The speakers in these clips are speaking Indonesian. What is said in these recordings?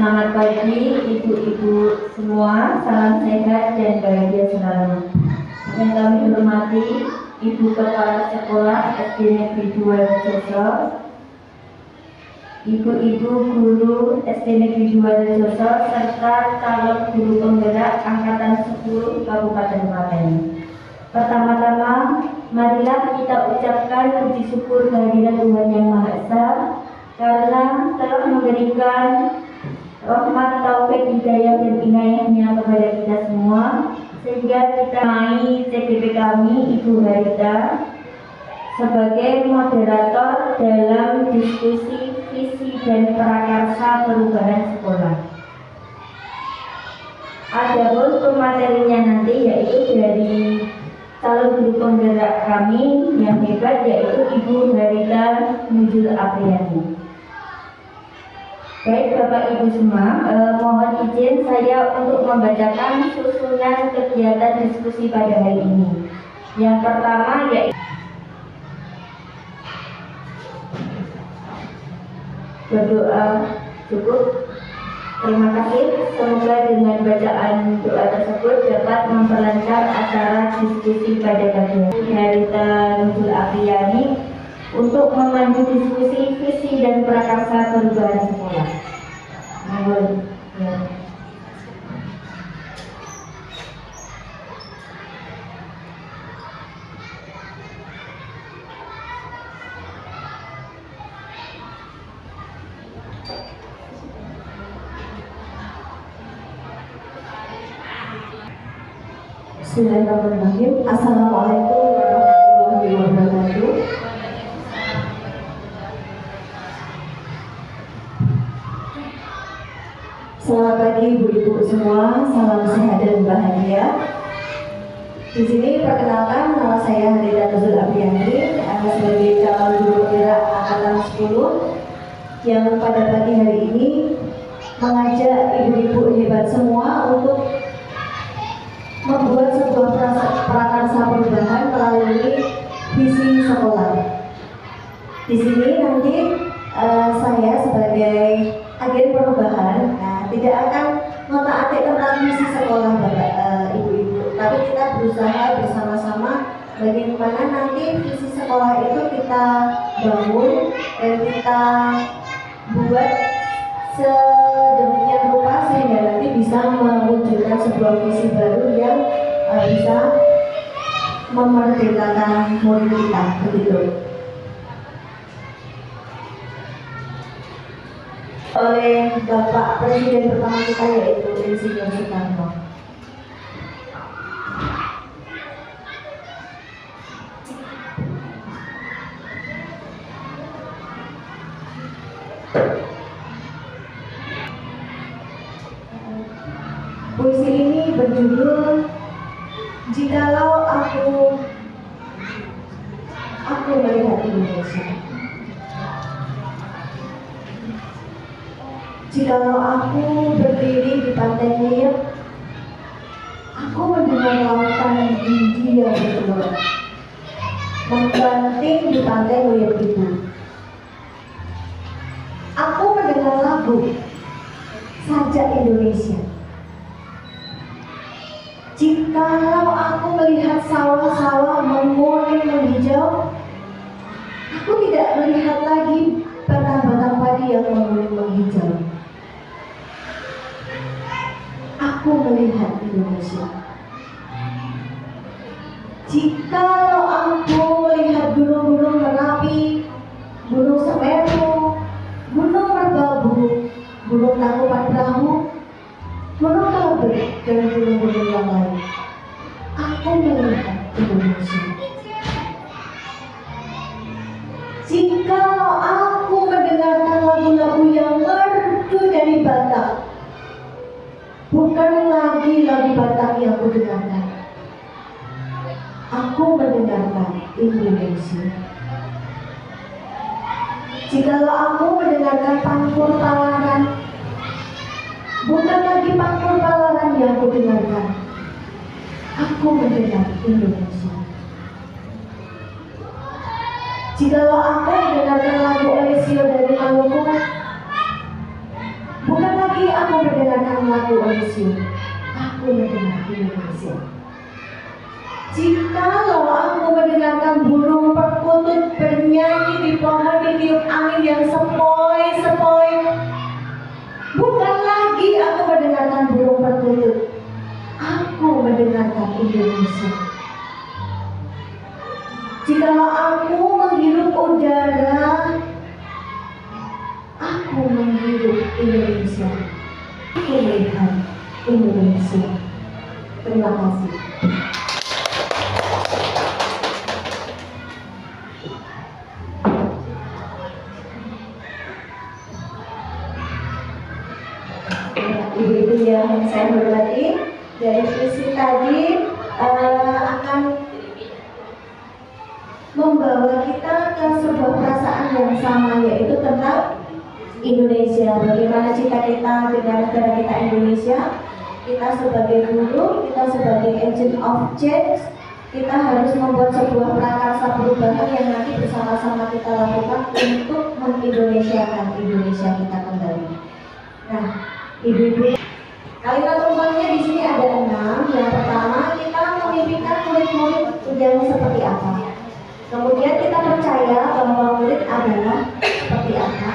Selamat pagi ibu-ibu semua, salam sehat dan bahagia selalu. Yang kami hormati Ibu Kepala Sekolah SD Negeri 2 Rejoso, ibu-ibu guru SD Negeri 2 Rejoso, serta calon guru penggerak Angkatan 10 Kabupaten Klaten. Pertama-tama, marilah kita ucapkan puji syukur kehadiran Tuhan Yang Maha Esa karena telah memberikan rahmat, taufik, hidayah dan inayahnya kepada kita semua, sehingga kita mai CDP kami Ibu Harita sebagai moderator dalam diskusi visi dan prakarsa perubahan sekolah. Adapun pematerinya nanti yaitu dari calon guru penggerak kami yang hebat, yaitu Ibu Harita Nujul Apriani. Baik Bapak Ibu semua, mohon izin saya untuk membacakan susunan kegiatan diskusi pada hari ini. Yang pertama yaitu berdoa cukup. Terima kasih. Semoga dengan bacaan doa tersebut dapat memperlancar acara diskusi pada pagi hari. Harita Nujul Apriani untuk memandu diskusi visi dan prakarsa perubahan sekolah. Bismillahirrahmanirrahim. Assalamualaikum warahmatullahi wabarakatuh. Selamat pagi ibu-ibu semua, salam sehat dan bahagia. Di sini perkenalkan, nama saya Harita Nujul Apriani, sebagai calon guru penggerak Angkatan 10 yang pada pagi hari ini mengajak ibu-ibu hebat semua untuk membuat sebuah prakarsa perubahan melalui visi sekolah. Di sini nanti saya sebagai agen perubahan tidak akan ngotak-atik tentang visi sekolah Bapak Ibu-ibu, tapi kita berusaha bersama-sama bagaimana nanti visi sekolah itu kita bangun dan kita buat sedemikian rupa sehingga nanti bisa mewujudkan sebuah visi baru yang bisa memerdekakan murid kita, begitu. Oleh Bapak Presiden pertama kita yaitu Insinyur Soekarno. Puisi ini berjudul Jikalau Aku Melihat Indonesia. Jikalau aku berdiri di pantai Nil, aku mendengar lautan India bergelora, membanting di pantai Loyang itu. Aku mendengar lagu Sajak Indonesia. Jikalau aku melihat sawah-sawah menguning menghijau, aku tidak melihat lagi batang-batang padi yang menguning menghijau. Aku melihat Indonesia. Jikalau aku melihat gunung-gunung Merapi, Gunung Semeru, Gunung Merbabu, Gunung Tangkuban Perahu, Gunung Kelebet, dan gunung-gunung yang lain, aku melihat Indonesia. Jikalau aku mendengarkan lagu-lagu yang merdu dari Batak, bukan lagi lagu Batak yang kudengarkan, aku mendengarkan Indonesia. Jikalau aku mendengarkan pangkur palaran, bukan lagi pangkur palaran yang kudengarkan, aku mendengar Indonesia. Jikalau aku mendengarkan lagu Alessio dari Maluku, bukan lagi mendengarkan lagu Odyssey, aku mendengar Indonesia. Jikalau aku mendengarkan burung perkutut bernyanyi di pohon ditiup angin yang sepoi-sepoi, bukan lagi aku mendengarkan burung perkutut, aku mendengarkan Indonesia. Jikalau aku menghirup udara, aku menghirup Indonesia. Aku melihat Indonesia. Terima kasih. Ibu-ibu yang saya hormati, dari visi tadi akan membawa kita ke sebuah perasaan yang sama, yaitu tentang Indonesia. Bagaimana cita-cita dengan negara kita Indonesia. Kita sebagai guru, kita sebagai agent of change, kita harus membuat sebuah prakarsa perubahan yang nanti bersama-sama kita lakukan untuk mengindonesiakan Indonesia kita kembali. Nah, ibu-ibu, kalimat rumputnya di sini ada 6. Yang pertama, kita memimpikan murid-murid yang seperti apa. Kemudian kita percaya bahwa murid adalah seperti apa.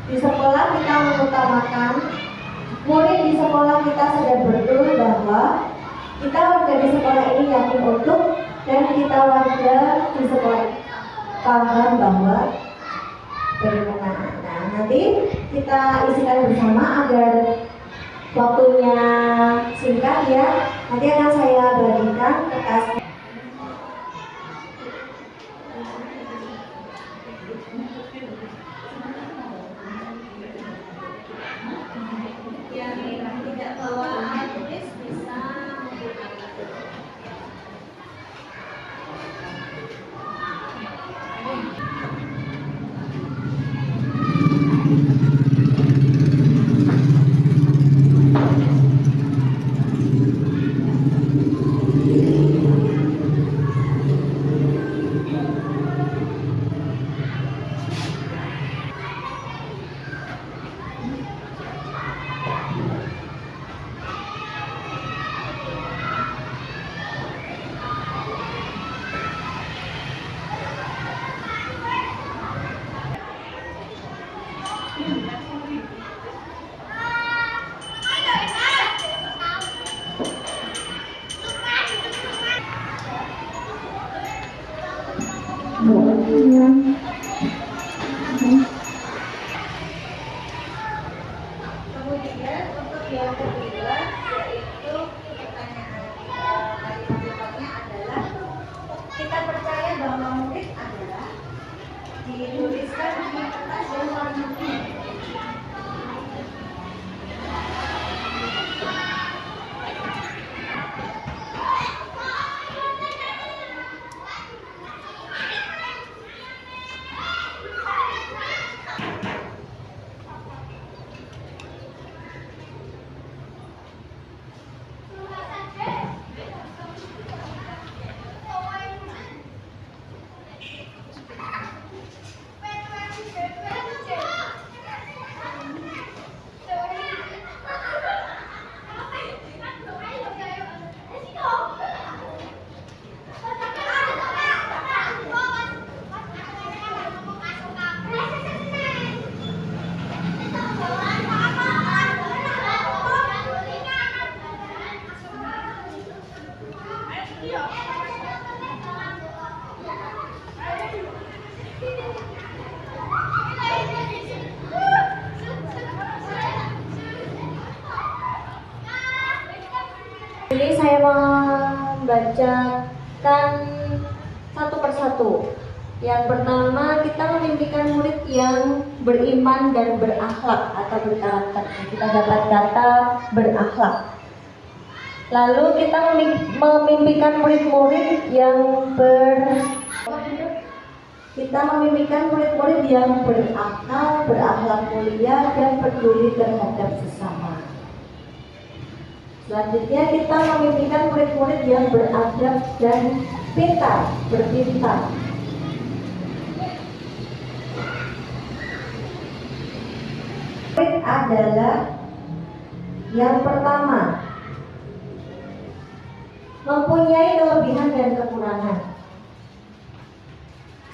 Di sekolah kita mengutamakan murid, di sekolah kita sadar betul bahwa kita warga di sekolah ini yakin untuk, dan kita warga di sekolah ini paham bahwa bagaimana. Nah, nanti kita isikan bersama agar waktunya singkat ya. Nanti akan saya bagikan kertas. Yang tidak bawa alat tulis bisa kemudian untuk yang kedua, yaitu pertanyaan kalimat-kalimatnya adalah kita percaya bahwa murid adalah dituliskan di kertas yang warna pink. Ini saya membacakan satu persatu. Yang pertama, kita memimpikan murid yang beriman dan berakhlak atau berkarakter. Kita dapat kata berakhlak. Lalu kita memimpikan murid-murid yang berakal, berakhlak mulia dan peduli terhadap sesama. Selanjutnya kita memimpikan murid-murid yang beradab dan berpintar. Murid adalah Yang pertama, mempunyai kelebihan dan kekurangan.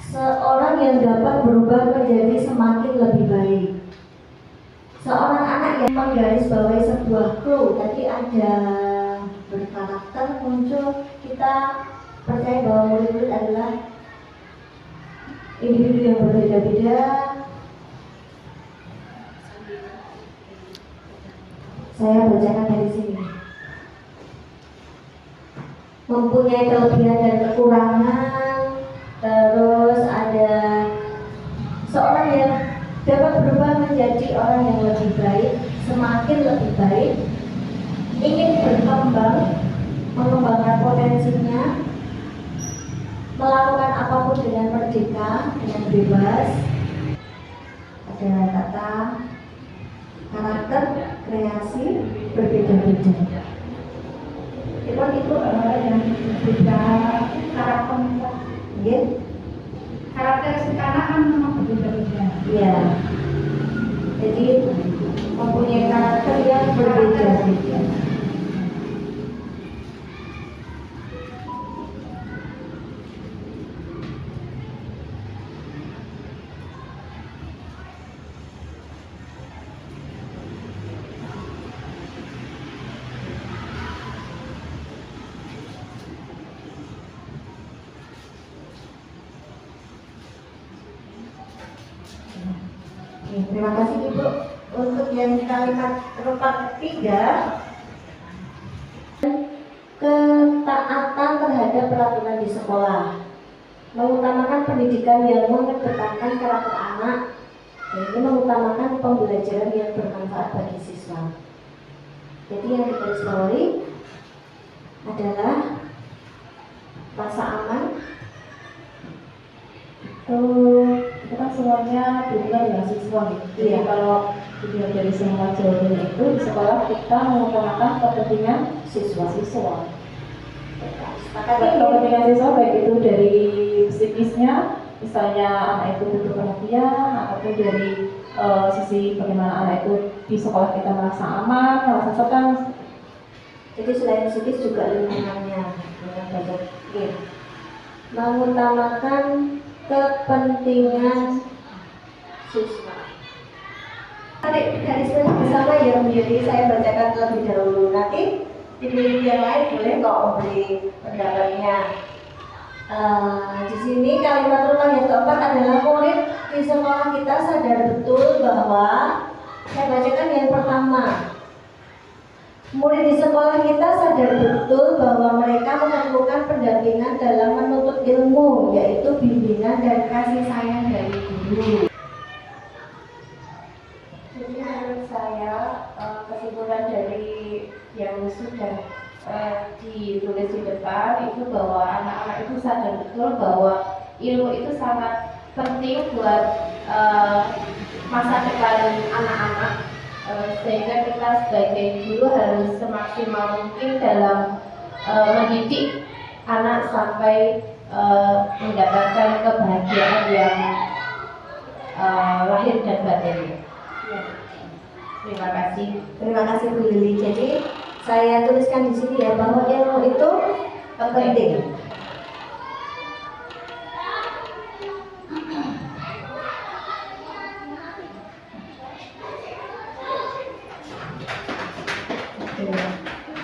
Seorang yang dapat berubah menjadi semakin lebih baik. Seorang anak yang menggarisbawahi sebuah clue, tadi ada berkarakter muncul, kita percaya bahwa murid-murid adalah individu yang berbeda-beda. Saya bacakan dari sini. Mempunyai kelebihan dan kekurangan, terus ada seorang yang dapat berubah menjadi orang yang lebih baik, semakin lebih baik, ingin berkembang, mengembangkan potensinya, melakukan apapun dengan merdeka, dengan bebas. Ada kata karakter, kreasi, berbeda-beda. Itu yang berbeda karakter. Ya. Karakteristik anak kan memang berbeda-beda. Ya. Jadi mempunyai karakter yang berbeda-beda. Terima kasih Ibu. Untuk yang kalimat ketiga, ketaatan terhadap peraturan di sekolah, mengutamakan pendidikan yang mengedepankan karakter anak, dan ini mengutamakan pembelajaran yang bermanfaat bagi siswa. Jadi yang digarisbawahi adalah rasa aman. Itu kan semuanya berhubungan dengan siswa gitu. Jadi Iya. kalau tujuan dari semua jawabannya itu di sekolah kita mengutamakan kepentingan siswa. Kepentingan siswa baik itu dari psikisnya, misalnya anak itu butuh perhatian, ataupun dari sisi bagaimana anak itu di sekolah kita merasa aman, merasa tenang. Jadi selain psikis juga lingkungannya dengan belajar. Mengutamakan kepentingan siswa. Garis bersama yang menjadi saya bacakan terlebih dahulu. Nanti di yang lain boleh kok memberi pendapatnya. Di sini kalimat rumah yang keempat adalah murid di sekolah kita sadar betul bahwa saya bacakan yang pertama. Murid di sekolah kita sadar betul bahwa mereka memerlukan pendampingan dalam menuntut ilmu, yaitu bimbingan dan kasih sayang dari guru. Jadi menurut saya kesimpulan dari yang sudah ditulis di depan itu bahwa anak-anak itu sadar betul bahwa ilmu itu sangat penting buat masa depan anak-anak. Sehingga kita sebagai guru harus semaksimal mungkin dalam mendidik anak sampai mendapatkan kebahagiaan yang lahir dan batin. Ya. Terima kasih. Terima kasih Bu Lili. Jadi saya tuliskan di sini ya bahwa ilmu itu penting.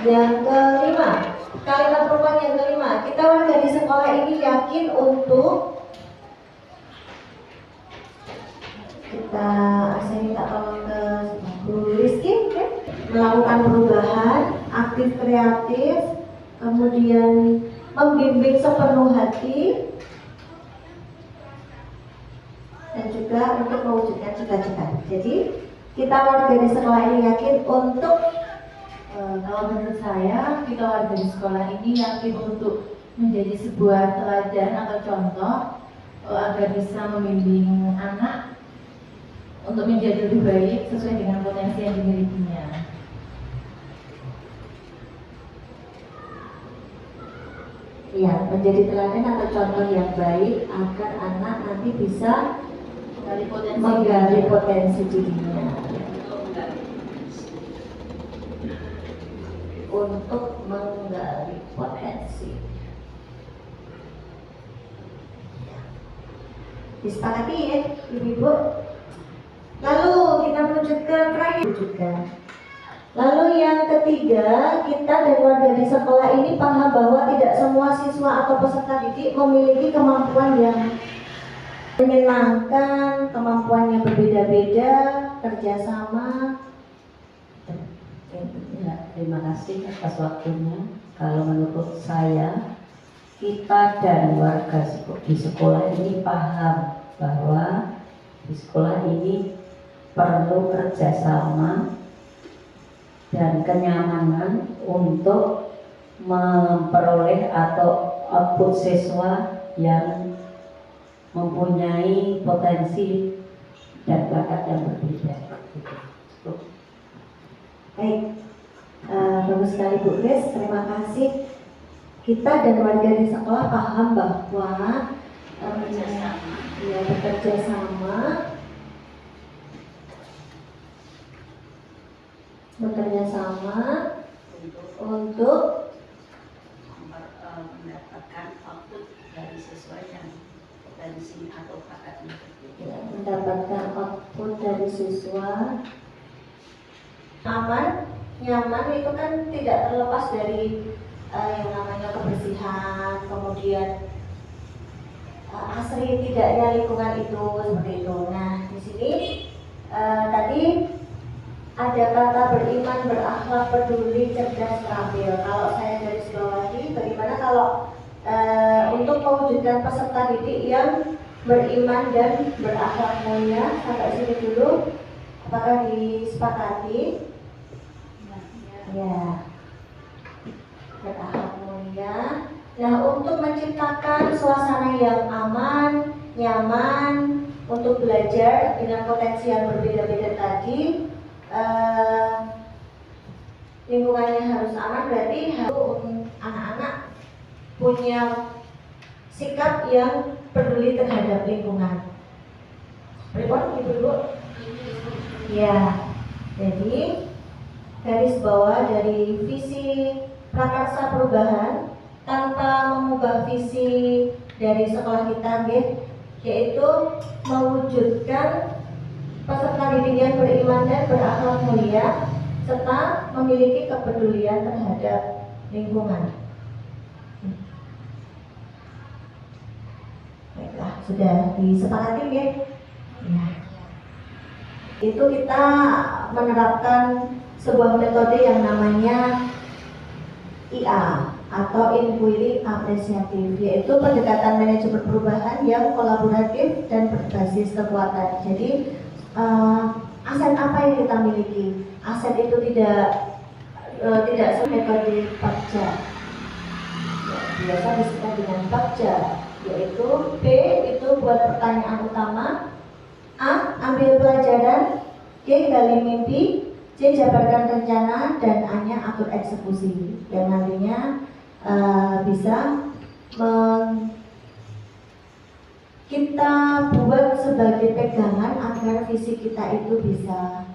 Yang kelima, kalimat perubahan yang kelima, kita warga di sekolah ini yakin untuk kita saya minta tolong ke Bu Rizky melakukan perubahan, aktif kreatif, kemudian membimbing sepenuh hati, dan juga untuk mewujudkan cita-cita. Jadi kita warga di sekolah ini yakin untuk kalau menurut saya, kita warga di sekolah ini yakin untuk menjadi sebuah teladan atau contoh agar bisa membimbing anak untuk menjadi lebih baik sesuai dengan potensi yang dimilikinya. Ya, menjadi teladan atau contoh yang baik agar anak nanti bisa menggali potensi dirinya. untuk menggali potensi. Disepakati ya, Ibu-ibu. Lalu kita menuju ke terakhir juga. Lalu yang ketiga, kita dan warga di sekolah ini paham bahwa tidak semua siswa atau peserta didik memiliki kemampuan yang menyenangkan, kemampuannya berbeda-beda, kerjasama. Ya, terima kasih atas waktunya. Kalau menurut saya, kita dan warga di sekolah ini paham bahwa di sekolah ini perlu kerjasama dan kenyamanan untuk memperoleh atau output siswa yang mempunyai potensi dan bakat yang berbeda. Baik, bagus sekali Bu Grace, terima kasih. Kita dan warga di sekolah paham bahwa bekerja sama untuk mendapatkan output dari siswa yang potensi atau bakatnya berbeda. mendapatkan output dari siswa. Aman, nyaman itu kan tidak terlepas dari yang namanya kebersihan, kemudian asri tidaknya lingkungan itu seperti itu. Nah, di sini tadi ada kata beriman, berakhlak, peduli, cerdas, terampil. Kalau saya garis bawahi, bagaimana kalau untuk mewujudkan peserta didik yang beriman dan berakhlak mulia? Sampai sini dulu. Apakah disepakati? Ya. Berakhlak mulia. Nah, untuk menciptakan suasana yang aman, nyaman untuk belajar dengan potensi yang berbeda-beda tadi, lingkungannya harus aman, berarti harus anak-anak punya sikap yang peduli terhadap lingkungan. Report Ibu-ibu? Ya, jadi garis bawah dari visi prakarsa perubahan tanpa mengubah visi dari sekolah kita, yaitu mewujudkan peserta didik yang beriman dan berakhlak mulia serta memiliki kepedulian terhadap lingkungan. Baiklah, sudah disepakati ya? Ya. Itu kita menerapkan sebuah metode yang namanya IA atau Inquiry Apresiatif, yaitu pendekatan manajemen perubahan yang kolaboratif dan berbasis kekuatan. Jadi aset apa yang kita miliki? Aset itu tidak metode Bagja. Biasa disebut dengan Bagja, yaitu P itu buat pertanyaan utama, A ambil pelajaran, G gali mimpi, C jabarkan rencana, dan A-nya atur eksekusi, yang nantinya bisa kita buat sebagai pegangan agar visi kita itu bisa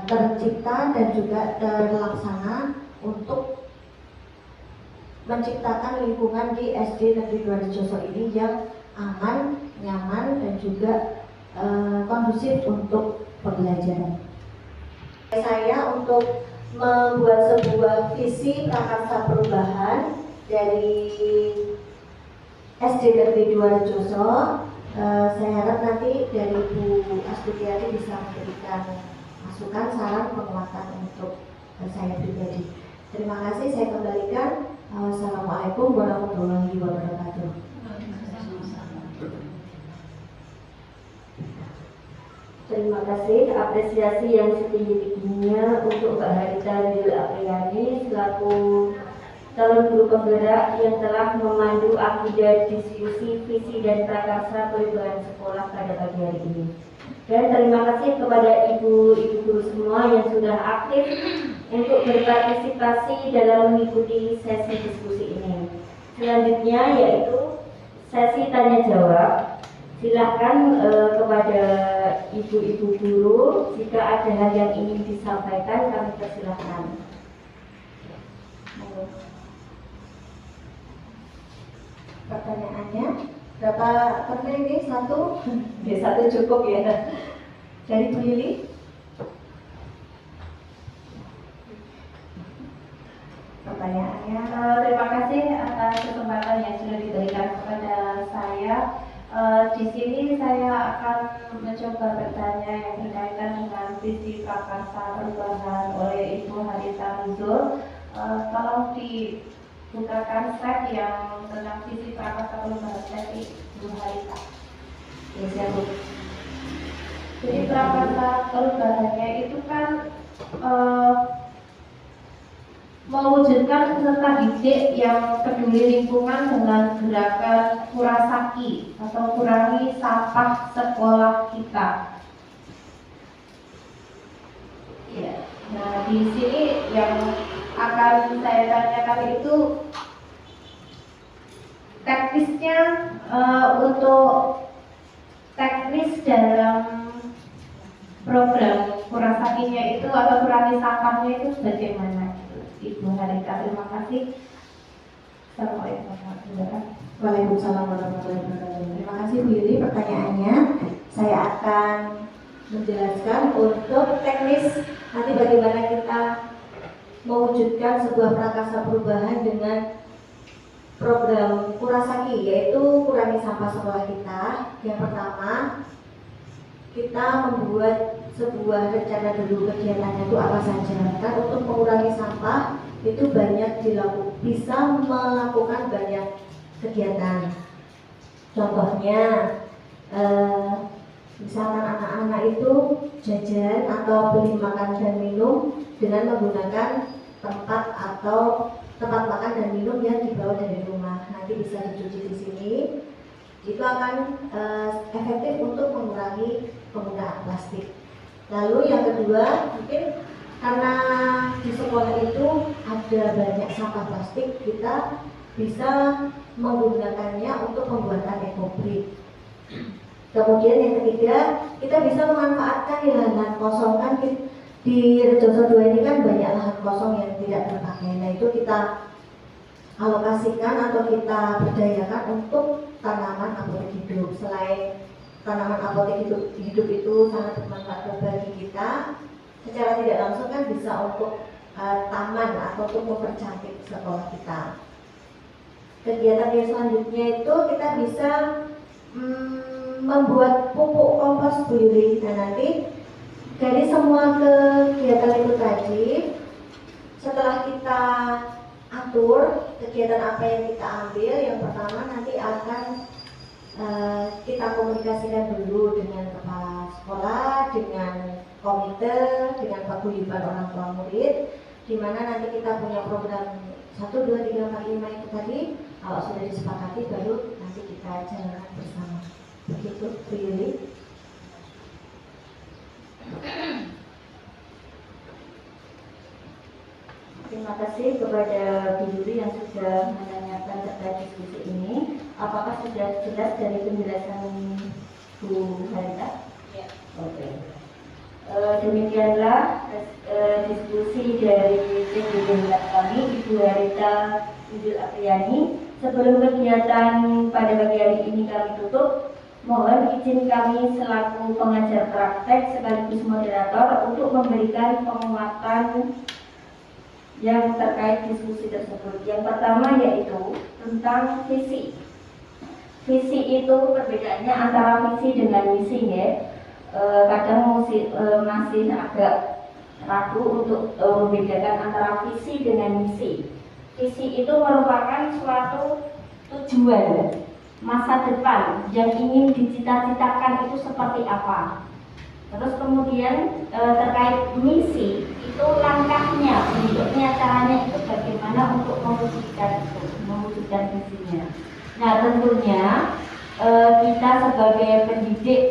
tercipta dan juga terlaksana untuk menciptakan lingkungan di SD Negeri Dwarejoso ini yang aman, nyaman, dan juga kondusif untuk pembelajaran. Saya untuk membuat sebuah visi prakarsa perubahan dari SD Negeri Dwarejoso. Saya harap nanti dari Bu Astuti bisa memberikan masukan, saran, penguatan untuk saya pribadi. Terima kasih, saya kembalikan. Assalamualaikum warahmatullahi wabarakatuh. Terima kasih, apresiasi yang setinggi-tingginya untuk Mbak Harita Ridil Apriyani selaku calon guru penggerak yang telah memandu agenda diskusi visi dan prakarsa perubahan sekolah pada pagi hari ini. Dan terima kasih kepada ibu-ibu guru semua yang sudah aktif untuk berpartisipasi dalam mengikuti sesi diskusi ini. Selanjutnya yaitu sesi tanya jawab. Silahkan kepada ibu-ibu guru, jika ada hal yang ingin disampaikan kami persilahkan. Monggo. Pertanyaannya, berapa partner ini? Satu? Ya, satu cukup ya. Dari Bu Lili. Pertanyaannya, Terima kasih atas kesempatan yang sudah diberikan kepada saya. Di sini saya akan mencoba bertanya yang berkaitan dengan visi prakarsa perubahan oleh Ibu Harita Nuzul. Kalau dibukakan slide yang tentang visi prakarsa perubahan dari Ibu Harita. ya siap Bu. Jadi prakarsa perubahannya itu kan mewujudkan peserta didik yang peduli lingkungan dengan gerakan Kurasaki atau kurangi sampah sekolah kita. Ya, nah di sini yang akan saya tanyakan itu teknisnya, untuk teknis dalam program Kurasakinya itu atau kurangi sampahnya itu bagaimana? Ibu Harita, terima kasih. Assalamualaikum warahmatullahi wabarakatuh. Waalaikumsalam warahmatullahi wabarakatuh. Terima kasih Bu Yuli pertanyaannya. Saya akan menjelaskan untuk teknis nanti bagaimana kita mewujudkan sebuah prakarsa perubahan dengan program Kurasaki, yaitu kurangi sampah sekolah kita. Yang pertama, kita membuat sebuah rencana dulu kegiatannya itu apa saja. Kan untuk mengurangi sampah itu banyak bisa melakukan banyak kegiatan. Contohnya, misalkan anak-anak itu jajan atau beli makan dan minum dengan menggunakan tempat makan dan minum yang dibawa dari rumah. Nanti bisa dicuci di sini. Itu akan efektif untuk mengurangi penggunaan plastik. Lalu yang kedua, mungkin karena di sekolah itu ada banyak sampah plastik, kita bisa menggunakannya untuk pembuatan ekobrik. Kemudian yang ketiga, kita bisa memanfaatkan lahan kosong. Kan di Rejoso 2 ini kan banyak lahan kosong yang tidak terpakai. Nah itu kita alokasikan atau kita berdayakan untuk tanaman apotek hidup. Selain tanaman apotek hidup itu sangat bermanfaat bagi kita, secara tidak langsung kan bisa untuk taman atau untuk mempercantik sekolah kita. Kegiatan yang selanjutnya itu kita bisa membuat pupuk kompos Bu Yuli. Nah nanti dari semua kegiatan itu tadi, setelah kita atur kegiatan apa yang kita ambil, yang pertama nanti akan kita komunikasikan dulu dengan kepala sekolah, dengan komite, dengan paguyuban orang tua murid, di mana nanti kita punya program 1, 2, 3, 4, 5 itu tadi. Kalau sudah disepakati baru nanti kita jalankan bersama. Begitu Bu Yuli. Terima kasih kepada Bu Yuli yang sudah menanyakan terkait diskusi ini. Apakah sudah jelas dari penjelasan Bu Harita? Ya. Oke. Demikianlah diskusi dari tim kami, Ibu Harita Nuzul Apriyani. Sebelum kegiatan pada pagi hari ini kami tutup, mohon izin kami selaku pengajar praktek sekaligus moderator untuk memberikan penguatan yang terkait diskusi tersebut. Yang pertama yaitu tentang visi. Visi itu perbedaannya antara visi dengan misi ya. Kadang masih agak ragu untuk membedakan antara visi dengan misi. Visi itu merupakan suatu tujuan masa depan yang ingin dicita-citakan itu seperti apa. Terus kemudian terkait misi itu langkahnya, bentuknya, caranya itu bagaimana untuk mewujudkan visinya. Nah tentunya kita sebagai pendidik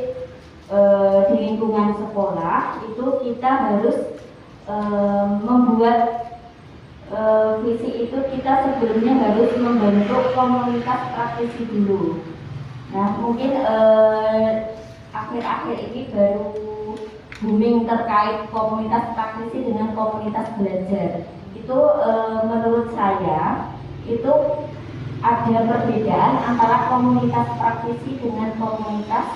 di lingkungan sekolah itu kita harus membuat visi itu. Kita sebelumnya harus membentuk komunitas praktisi dulu. Nah mungkin akhir-akhir ini baru booming terkait komunitas praktisi dengan komunitas belajar. Itu menurut saya itu ada perbedaan antara komunitas praktisi dengan komunitas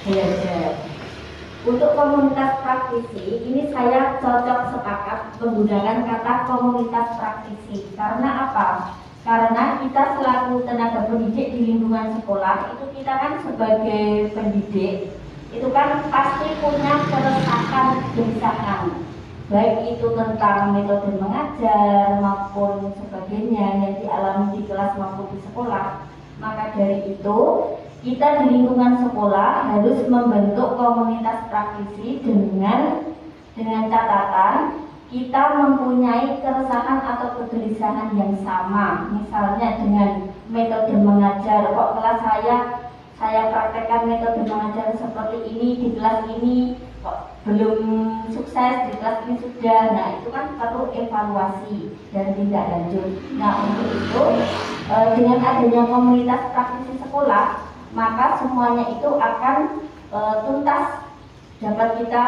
belajar. Untuk komunitas praktisi ini saya cocok sepakat menggunakan kata komunitas praktisi. Karena apa? Karena kita selaku tenaga pendidik di lingkungan sekolah itu kita kan sebagai pendidik itu kan pasti punya keresahan gelisahan, baik itu tentang metode mengajar maupun sebagainya yang dialami di kelas maupun di sekolah. Maka dari itu kita di lingkungan sekolah harus membentuk komunitas praktisi dengan catatan kita mempunyai keresahan atau kegelisahan yang sama. Misalnya dengan metode mengajar, kok kelas saya praktekkan metode mengajar seperti ini di kelas ini kok belum sukses, di kelas ini sudah. Nah itu kan perlu evaluasi dan tindak lanjut. Nah untuk itu dengan adanya komunitas praktisi sekolah, maka semuanya itu akan tuntas dapat kita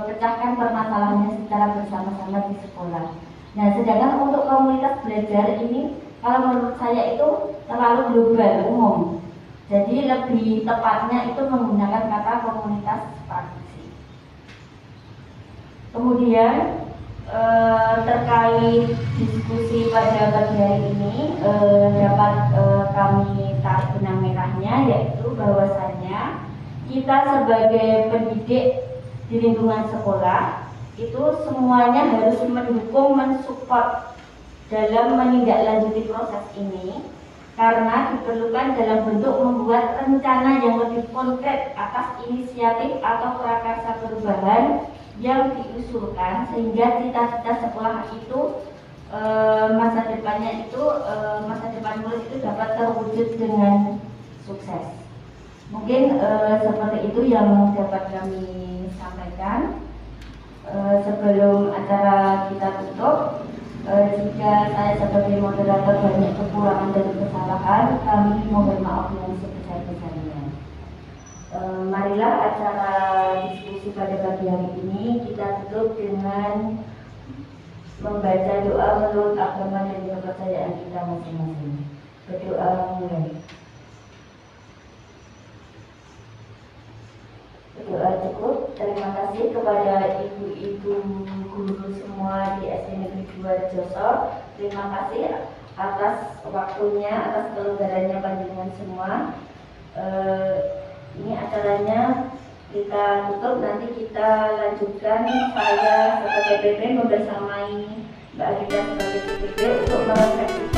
pecahkan permasalahannya secara bersama-sama di sekolah. Nah, sedangkan untuk komunitas belajar ini, kalau menurut saya itu terlalu global, umum. Jadi lebih tepatnya itu menggunakan kata komunitas praktisi. Kemudian terkait diskusi pada pagi hari ini dapat kami tarik benang merahnya, yaitu bahwasannya kita sebagai pendidik di lingkungan sekolah itu semuanya harus mendukung, mensupport dalam menindaklanjuti proses ini, karena diperlukan dalam bentuk membuat rencana yang lebih konkret atas inisiatif atau prakarsa perubahan yang diusulkan, sehingga cita-cita sekolah itu masa depan murid itu dapat terwujud dengan sukses. Mungkin seperti itu yang dapat kami sampaikan. Sebelum acara kita tutup, jika saya sebagai moderator banyak kekurangan dan kesalahan, kami mohon maaf yang sebesar-besarnya. Marilah acara diskusi pada pagi hari ini kita tutup dengan membaca doa menurut agama dan kepercayaan kita masing-masing. Berdoa mulai. Berdoa cukup. Terima kasih kepada ibu-ibu guru semua di SD Negeri 2 Joso. Terima kasih atas waktunya, atas kelonggarannya panjenengan semua. Ini acaranya kita tutup, nanti kita lanjutkan. Saya sebagai PP membersamai Mbak Agita sebagai PPP untuk merefleksikan